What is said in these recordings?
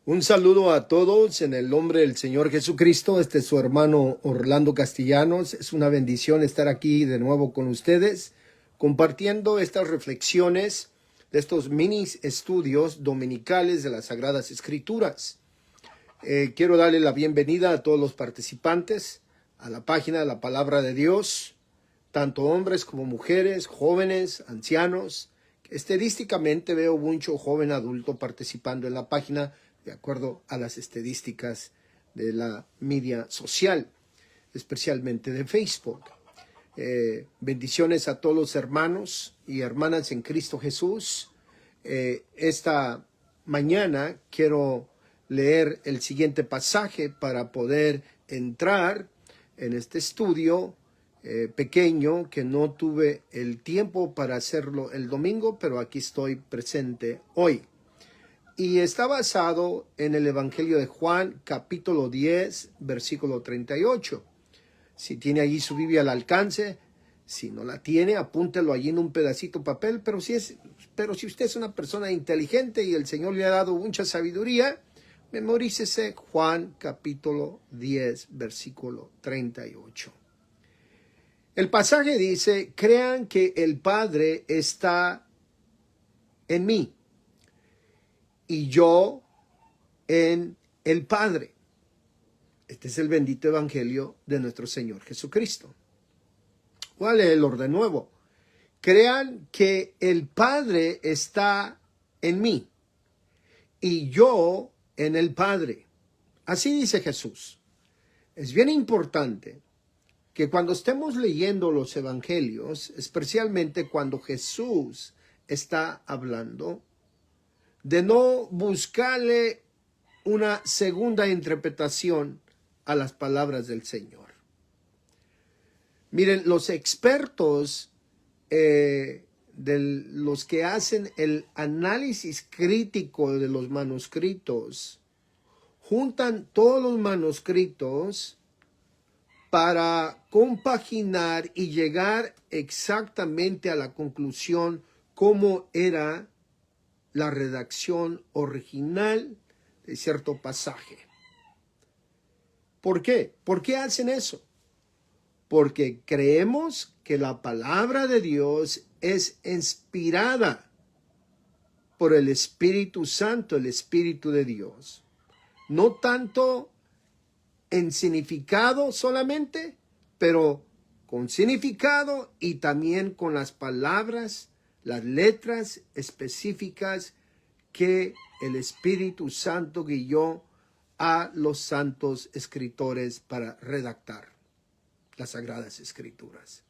Un saludo a todos en el nombre del Señor Jesucristo. Este es su hermano Orlando Castellanos. Es una bendición estar aquí de nuevo con ustedes, compartiendo estas reflexiones de estos mini estudios dominicales de las Sagradas Escrituras. Quiero darle la bienvenida a todos los participantes a la página de la Palabra de Dios, tanto hombres como mujeres, jóvenes, ancianos. Estadísticamente veo mucho joven adulto participando en la página de acuerdo a las estadísticas de la media social, especialmente de Facebook. Bendiciones a todos los hermanos y hermanas en Cristo Jesús. Esta mañana quiero leer el siguiente pasaje para poder entrar en este estudio pequeño que no tuve el tiempo para hacerlo el domingo, pero aquí estoy presente hoy. Y está basado en el Evangelio de Juan, capítulo 10, versículo 38. Si tiene allí su Biblia al alcance, si no la tiene, apúntelo allí en un pedacito de papel. Pero si usted es una persona inteligente y el Señor le ha dado mucha sabiduría, memorícese Juan, capítulo 10, versículo 38. El pasaje dice: crean que el Padre está en mí y yo en el Padre. Este es el bendito evangelio de nuestro Señor Jesucristo. Voy a leerlo de nuevo. Crean que el Padre está en mí y yo en el Padre. Así dice Jesús. Es bien importante que cuando estemos leyendo los evangelios, especialmente cuando Jesús está hablando, de no buscarle una segunda interpretación a las palabras del Señor. Miren, los expertos, los que hacen el análisis crítico de los manuscritos, juntan todos los manuscritos para compaginar y llegar exactamente a la conclusión cómo era la redacción original de cierto pasaje. ¿Por qué? ¿Por qué hacen eso? Porque creemos que la palabra de Dios es inspirada por el Espíritu Santo, el Espíritu de Dios. No tanto en significado solamente, pero con significado y también con las palabras, las letras específicas que el Espíritu Santo guió a los santos escritores para redactar las Sagradas Escrituras.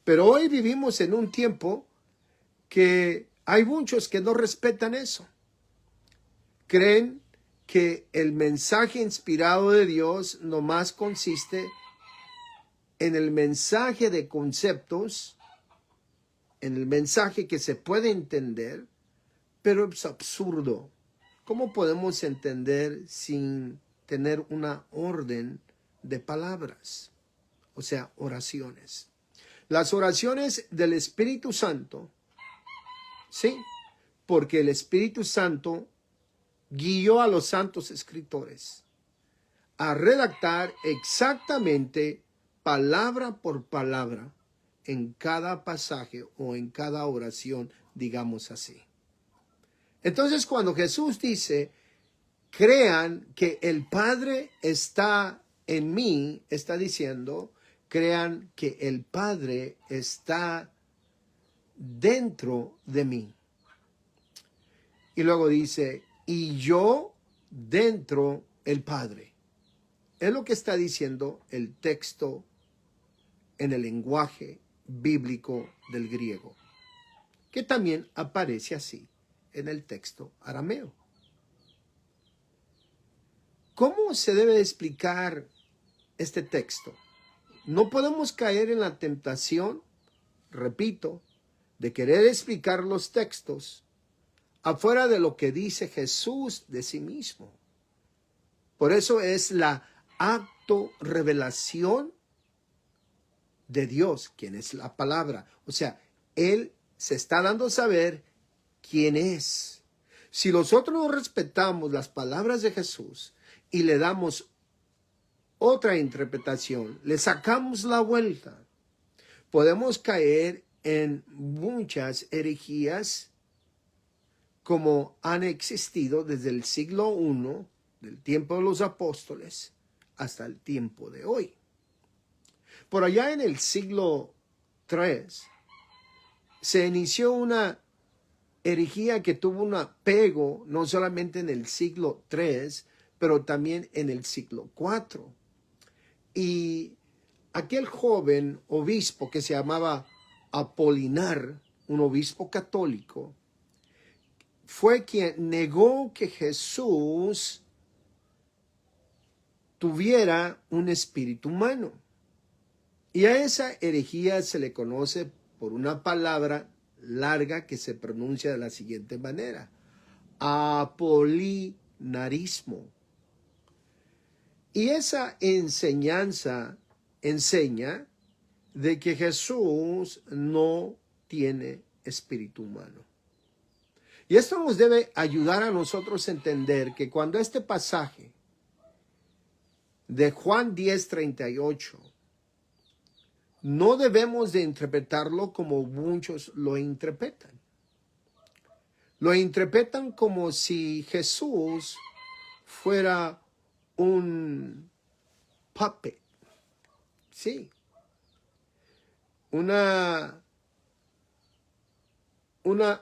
Pero hoy vivimos en un tiempo que hay muchos que no respetan eso. Creen que el mensaje inspirado de Dios nomás consiste en el mensaje de conceptos, en el mensaje que se puede entender, pero es absurdo. ¿Cómo podemos entender sin tener una orden de palabras? O sea, oraciones. Las oraciones del Espíritu Santo, ¿sí? Porque el Espíritu Santo guió a los santos escritores a redactar exactamente palabra por palabra en cada pasaje o en cada oración, digamos así. Entonces, cuando Jesús dice, crean que el Padre está en mí, está diciendo, crean que el Padre está dentro de mí. Y luego dice, y yo dentro el Padre. Es lo que está diciendo el texto en el lenguaje bíblico del griego, que también aparece así en el texto arameo. ¿Cómo se debe explicar este texto? No podemos caer en la tentación, repito, de querer explicar los textos afuera de lo que dice Jesús de sí mismo. Por eso es la autorrevelación de Dios, quien es la palabra. O sea, Él se está dando a saber quién es. Si nosotros no respetamos las palabras de Jesús y le damos otra interpretación, le sacamos la vuelta, podemos caer en muchas herejías como han existido desde el siglo I, del tiempo de los apóstoles, hasta el tiempo de hoy. Por allá en el siglo III se inició una herejía que tuvo un apego no solamente en el siglo III, pero también en el siglo IV. Y aquel joven obispo que se llamaba Apolinar, un obispo católico, fue quien negó que Jesús tuviera un espíritu humano. Y a esa herejía se le conoce por una palabra larga que se pronuncia de la siguiente manera: apolinarismo. Y esa enseñanza enseña de que Jesús no tiene espíritu humano. Y esto nos debe ayudar a nosotros a entender que cuando este pasaje de Juan 10:38 no debemos de interpretarlo como muchos lo interpretan. Lo interpretan como si Jesús fuera un puppet. Sí. Una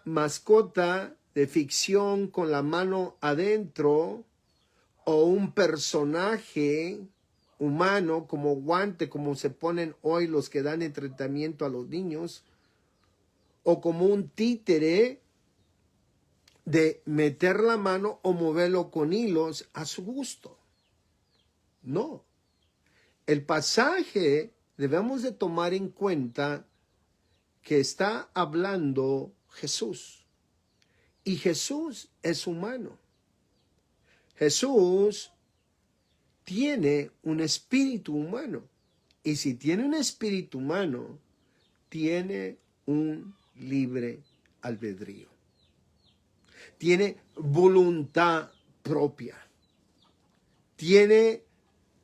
mascota de ficción con la mano adentro, o un personaje humano como guante, como se ponen hoy los que dan entretenimiento a los niños, o como un títere de meter la mano o moverlo con hilos a su gusto. No. El pasaje debemos de tomar en cuenta que está hablando Jesús. Y Jesús es humano. Jesús tiene un espíritu humano. Y si tiene un espíritu humano, tiene un libre albedrío. Tiene voluntad propia. Tiene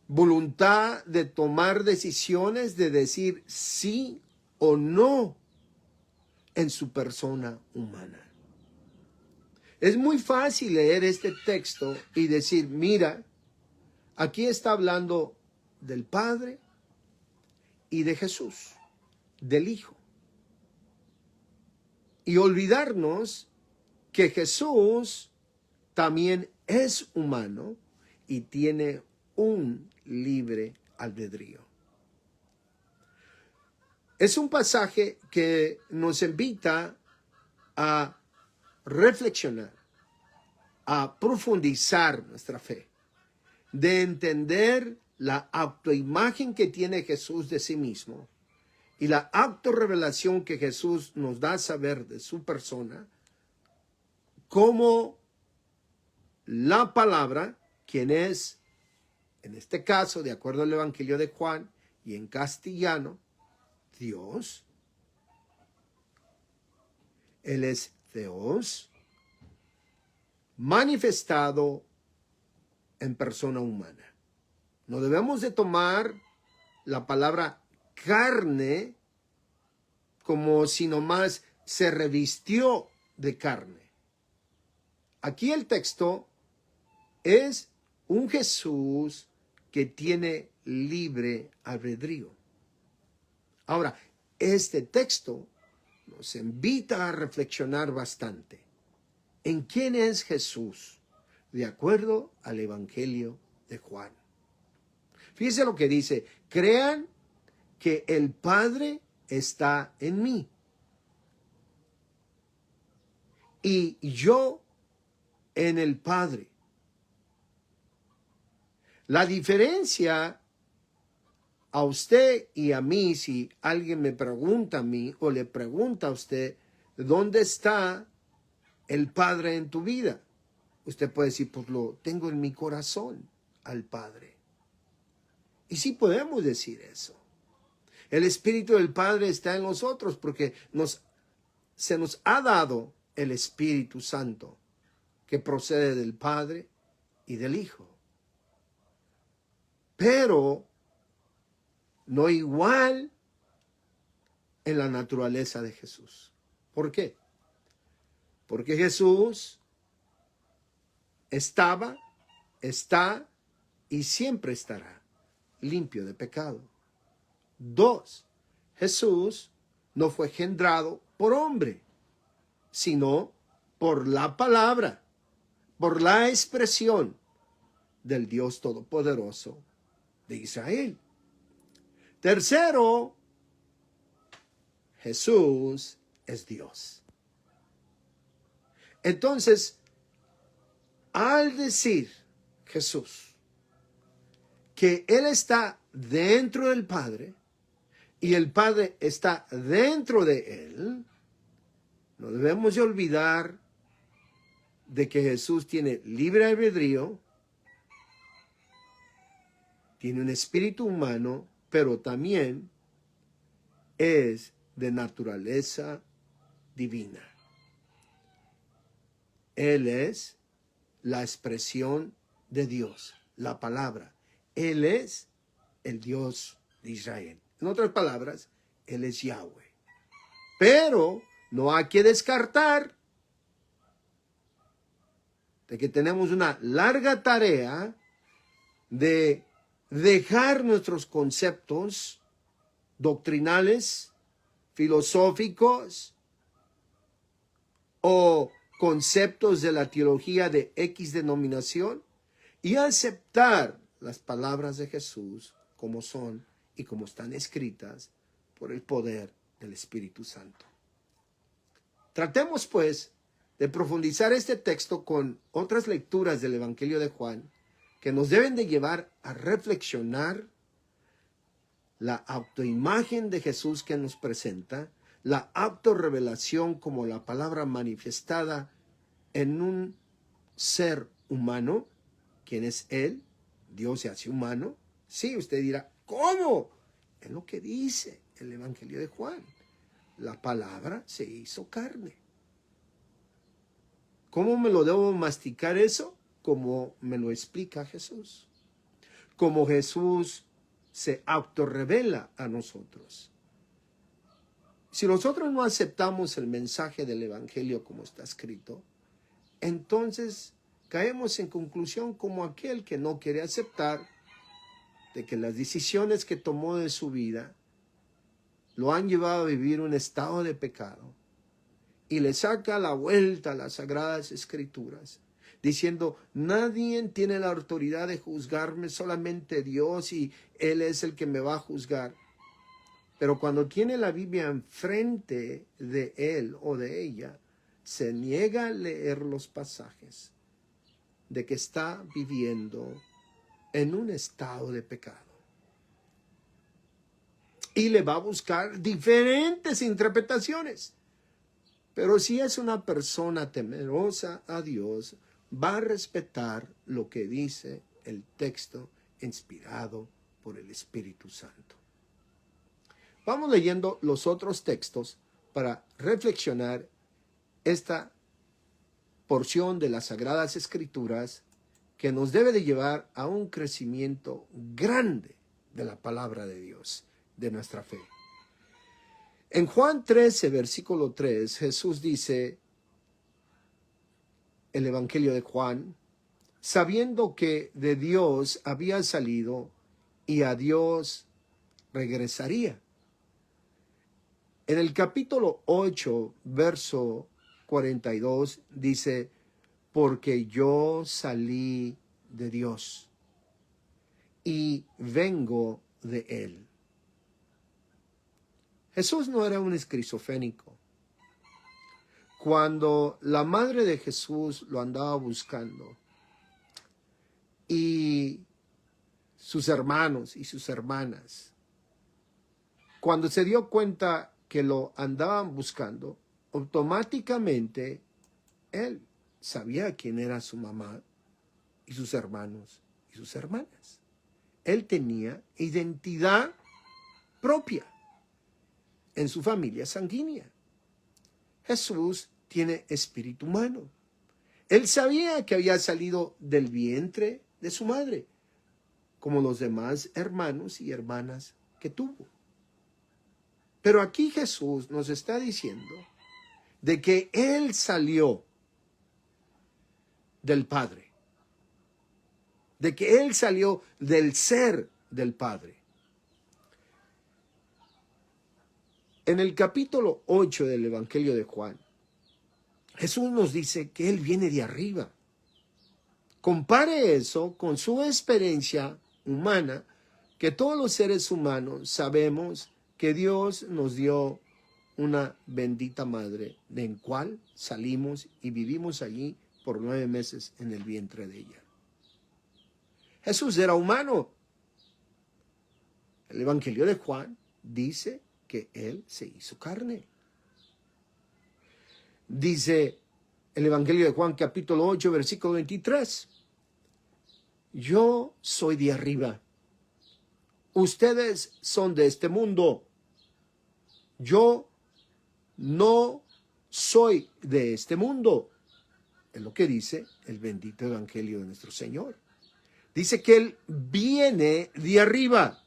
voluntad de tomar decisiones, de decir sí o no en su persona humana. Es muy fácil leer este texto y decir, mira, aquí está hablando del Padre y de Jesús, del Hijo. Y olvidarnos que Jesús también es humano y tiene un libre albedrío. Es un pasaje que nos invita a reflexionar, a profundizar nuestra fe, de entender la autoimagen que tiene Jesús de sí mismo y la autorrevelación que Jesús nos da a saber de su persona, como la palabra, quien es, en este caso, de acuerdo al Evangelio de Juan y en castellano, Dios. Él es Dios manifestado en persona humana. No debemos de tomar la palabra carne como si nomás se revistió de carne. Aquí el texto es un Jesús que tiene libre albedrío. Ahora, este texto nos invita a reflexionar bastante en quién es Jesús, de acuerdo al Evangelio de Juan. Fíjense lo que dice: crean que el Padre está en mí y yo en el Padre. La diferencia a usted y a mí, si alguien me pregunta a mí o le pregunta a usted, ¿dónde está el Padre en tu vida? Usted puede decir, pues lo tengo en mi corazón al Padre. Y sí podemos decir eso. El Espíritu del Padre está en nosotros porque se nos ha dado el Espíritu Santo que procede del Padre y del Hijo. Pero no igual en la naturaleza de Jesús. ¿Por qué? Porque Jesús estaba, está y siempre estará limpio de pecado. 2. Jesús no fue engendrado por hombre, sino por la palabra, por la expresión del Dios Todopoderoso de Israel. 3. Jesús es Dios. Entonces, al decir Jesús que Él está dentro del Padre y el Padre está dentro de Él, no debemos de olvidar de que Jesús tiene libre albedrío, tiene un espíritu humano, pero también es de naturaleza divina. Él es la expresión de Dios, la palabra. Él es el Dios de Israel. En otras palabras, Él es Yahweh. Pero no hay que descartar de que tenemos una larga tarea de dejar nuestros conceptos doctrinales, filosóficos o conceptos de la teología de X denominación y aceptar las palabras de Jesús como son y como están escritas por el poder del Espíritu Santo. Tratemos pues de profundizar este texto con otras lecturas del Evangelio de Juan que nos deben de llevar a reflexionar la autoimagen de Jesús que nos presenta, la autorrevelación como la palabra manifestada en un ser humano, quien es Él, Dios se hace humano. Sí, usted dirá, ¿cómo? Es lo que dice el Evangelio de Juan. La palabra se hizo carne. ¿Cómo me lo debo masticar eso? Como me lo explica Jesús. Como Jesús se autorrevela a nosotros. Si nosotros no aceptamos el mensaje del Evangelio como está escrito, entonces caemos en conclusión como aquel que no quiere aceptar de que las decisiones que tomó de su vida lo han llevado a vivir un estado de pecado y le saca la vuelta a las Sagradas Escrituras, diciendo, nadie tiene la autoridad de juzgarme, solamente Dios, y Él es el que me va a juzgar. Pero cuando tiene la Biblia enfrente de él o de ella, se niega a leer los pasajes de que está viviendo en un estado de pecado. Y le va a buscar diferentes interpretaciones. Pero si es una persona temerosa a Dios, va a respetar lo que dice el texto inspirado por el Espíritu Santo. Vamos leyendo los otros textos para reflexionar esta porción de las Sagradas Escrituras que nos debe de llevar a un crecimiento grande de la palabra de Dios, de nuestra fe. En Juan 13, versículo 3, Jesús dice, el Evangelio de Juan, sabiendo que de Dios había salido y a Dios regresaría. En el capítulo 8, verso 42, dice, porque yo salí de Dios y vengo de Él. Jesús no era un esquizofrénico. Cuando la madre de Jesús lo andaba buscando y sus hermanos y sus hermanas, cuando se dio cuenta que lo andaban buscando, automáticamente él sabía quién era su mamá y sus hermanos y sus hermanas. Él tenía identidad propia en su familia sanguínea. Jesús tiene espíritu humano. Él sabía que había salido del vientre de su madre, como los demás hermanos y hermanas que tuvo. Pero aquí Jesús nos está diciendo de que Él salió del Padre, de que Él salió del ser del Padre. En el capítulo 8 del Evangelio de Juan, Jesús nos dice que Él viene de arriba. Compare eso con su experiencia humana, que todos los seres humanos sabemos que Dios nos dio una bendita madre, en cual salimos y vivimos allí por 9 meses en el vientre de ella. Jesús era humano. El Evangelio de Juan dice que Él se hizo carne. Dice el Evangelio de Juan capítulo 8, versículo 23. Yo soy de arriba. Ustedes son de este mundo. Yo no soy de este mundo. Es lo que dice el bendito Evangelio de nuestro Señor. Dice que Él viene de arriba.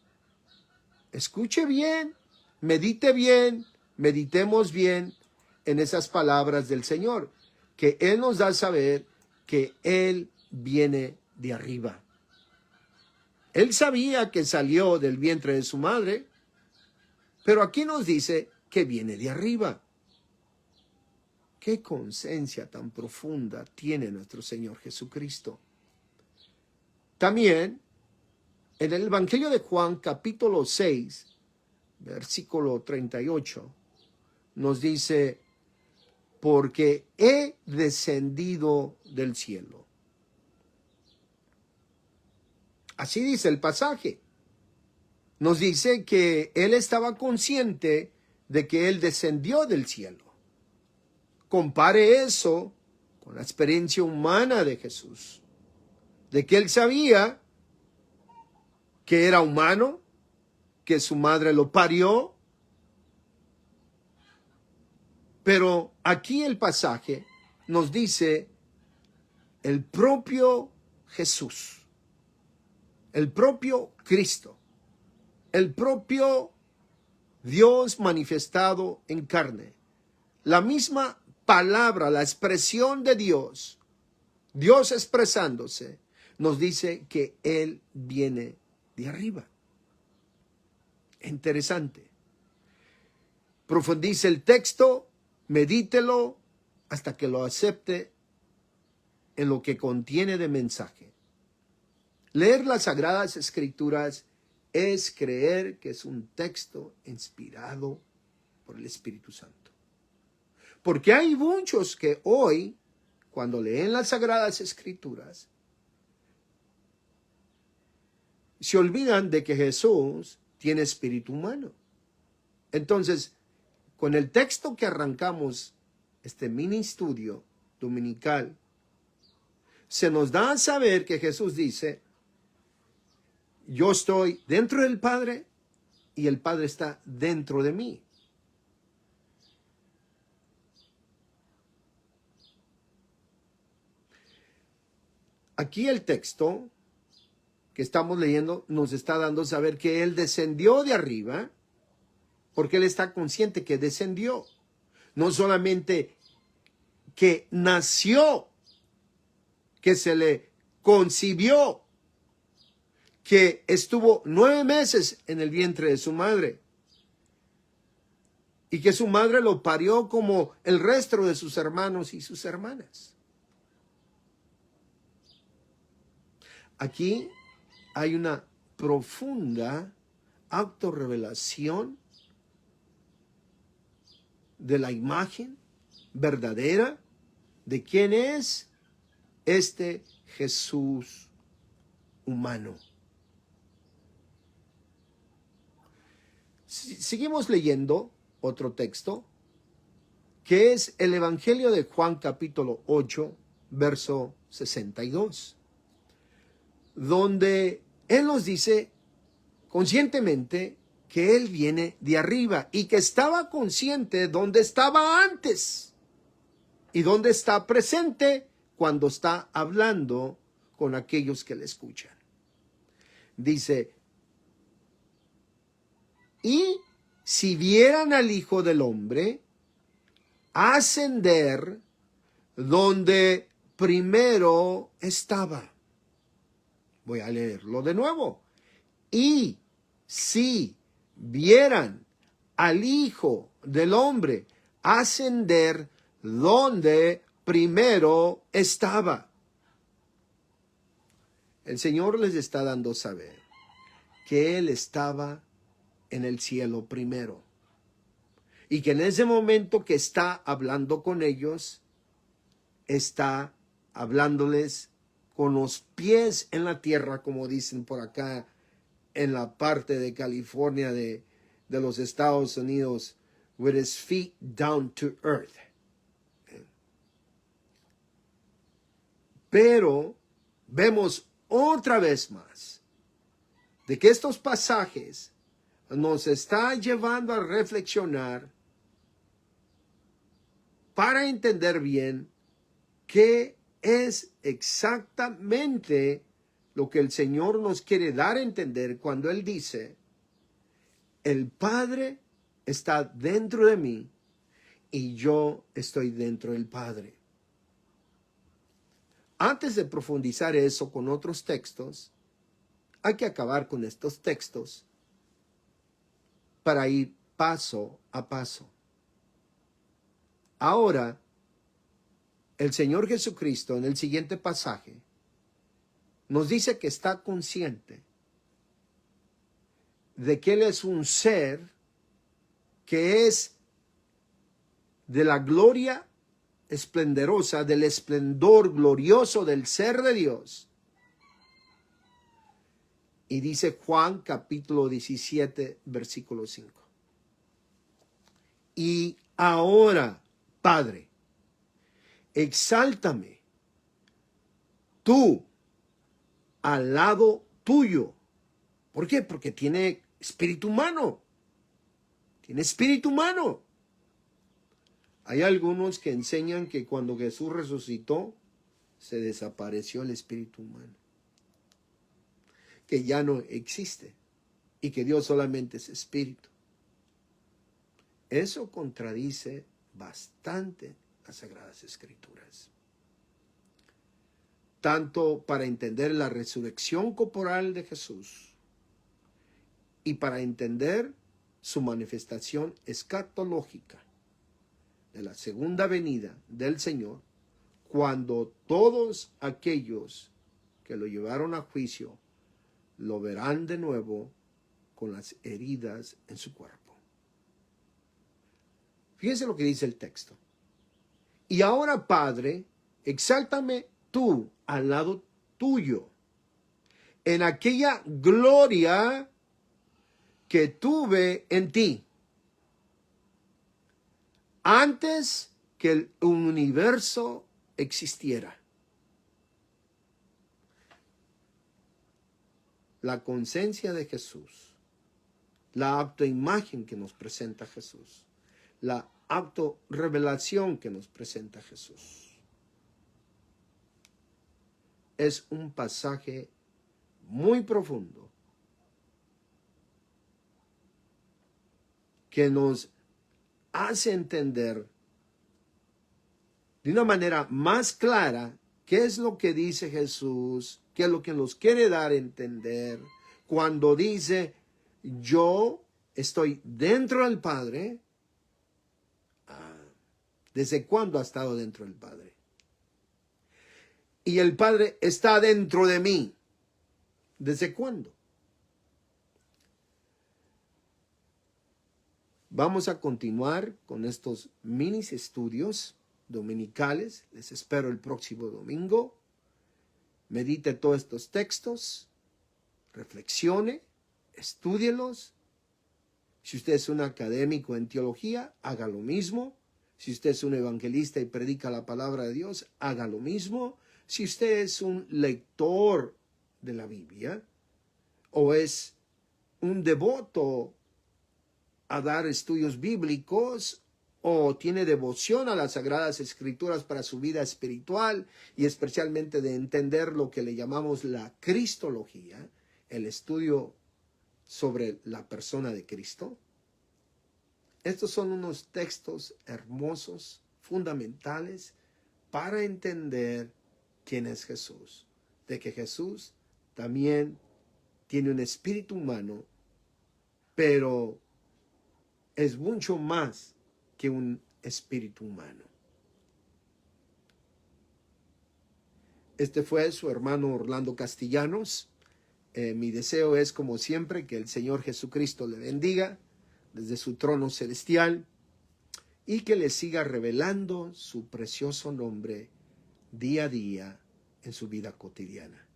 Escuche bien, meditemos bien en esas palabras del Señor, que Él nos da a saber que Él viene de arriba. Él sabía que salió del vientre de su madre, pero aquí nos dice que viene de arriba. Qué conciencia tan profunda tiene nuestro Señor Jesucristo. También, en el Evangelio de Juan, capítulo 6, versículo 38, nos dice, porque he descendido del cielo. Así dice el pasaje. Nos dice que Él estaba consciente de que Él descendió del cielo. Compare eso con la experiencia humana de Jesús, de que Él sabía que era humano, que su madre lo parió, pero aquí el pasaje nos dice el propio Jesús, el propio Cristo, el propio Dios manifestado en carne, la misma palabra, la expresión de Dios, Dios expresándose, nos dice que Él viene de arriba. Interesante. Profundice el texto, medítelo hasta que lo acepte en lo que contiene de mensaje. Leer las Sagradas Escrituras es creer que es un texto inspirado por el Espíritu Santo. Porque hay muchos que hoy, cuando leen las Sagradas Escrituras, se olvidan de que Jesús tiene espíritu humano. Entonces, con el texto que arrancamos este mini estudio dominical, se nos da a saber que Jesús dice, yo estoy dentro del Padre y el Padre está dentro de mí. Aquí el texto que estamos leyendo nos está dando a saber que Él descendió de arriba, porque Él está consciente que descendió. No solamente que nació, que se le concibió, que estuvo 9 meses en el vientre de su madre y que su madre lo parió como el resto de sus hermanos y sus hermanas. Aquí hay una profunda autorrevelación de la imagen verdadera de quién es este Jesús humano. Seguimos leyendo otro texto, que es el Evangelio de Juan capítulo 8, verso 62, donde Él nos dice conscientemente que Él viene de arriba y que estaba consciente dónde estaba antes y dónde está presente cuando está hablando con aquellos que le escuchan. Dice, y si vieran al Hijo del Hombre ascender donde primero estaba. Voy a leerlo de nuevo. Y si vieran al Hijo del Hombre ascender donde primero estaba. El Señor les está dando a saber que Él estaba en el cielo primero. Y que en ese momento que está hablando con ellos, está hablándoles con los pies en la tierra, como dicen por acá en la parte de California de los Estados Unidos, with his feet down to earth. Pero vemos otra vez más de que estos pasajes nos está llevando a reflexionar para entender bien qué es exactamente lo que el Señor nos quiere dar a entender cuando Él dice, el Padre está dentro de mí y yo estoy dentro del Padre. Antes de profundizar eso con otros textos, hay que acabar con estos textos para ir paso a paso. Ahora, el Señor Jesucristo en el siguiente pasaje nos dice que está consciente de que Él es un ser que es de la gloria esplendorosa, del esplendor glorioso del ser de Dios. Y dice Juan capítulo 17, versículo 5. Y ahora, Padre, exáltame tú al lado tuyo. ¿Por qué? Porque tiene espíritu humano. Tiene espíritu humano. Hay algunos que enseñan que cuando Jesús resucitó, se desapareció el espíritu humano. Que ya no existe. Y que Dios solamente es espíritu. Eso contradice bastante las Sagradas Escrituras. Tanto para entender la resurrección corporal de Jesús y para entender su manifestación escatológica de la segunda venida del Señor, cuando todos aquellos que lo llevaron a juicio lo verán de nuevo con las heridas en su cuerpo. Fíjense lo que dice el texto. Y ahora, Padre, exáltame tú al lado tuyo, en aquella gloria que tuve en ti, antes que el universo existiera. La conciencia de Jesús, la autoimagen que nos presenta Jesús, la autorrevelación que nos presenta Jesús, es un pasaje muy profundo que nos hace entender de una manera más clara qué es lo que dice Jesús, qué es lo que nos quiere dar a entender cuando dice, yo estoy dentro del Padre. ¿Desde cuándo ha estado dentro del Padre? Y el Padre está dentro de mí. ¿Desde cuándo? Vamos a continuar con estos mini estudios dominicales. Les espero el próximo domingo. Medite todos estos textos. Reflexione. Estúdielos. Si usted es un académico en teología, haga lo mismo. Si usted es un evangelista y predica la palabra de Dios, haga lo mismo. Si usted es un lector de la Biblia o es un devoto a dar estudios bíblicos o tiene devoción a las Sagradas Escrituras para su vida espiritual y especialmente de entender lo que le llamamos la cristología, el estudio sobre la persona de Cristo. Estos son unos textos hermosos, fundamentales, para entender quién es Jesús, de que Jesús también tiene un espíritu humano, pero es mucho más que un espíritu humano. Este fue su hermano Orlando Castellanos. Mi deseo es, como siempre, que el Señor Jesucristo le bendiga desde su trono celestial y que le siga revelando su precioso nombre día a día en su vida cotidiana.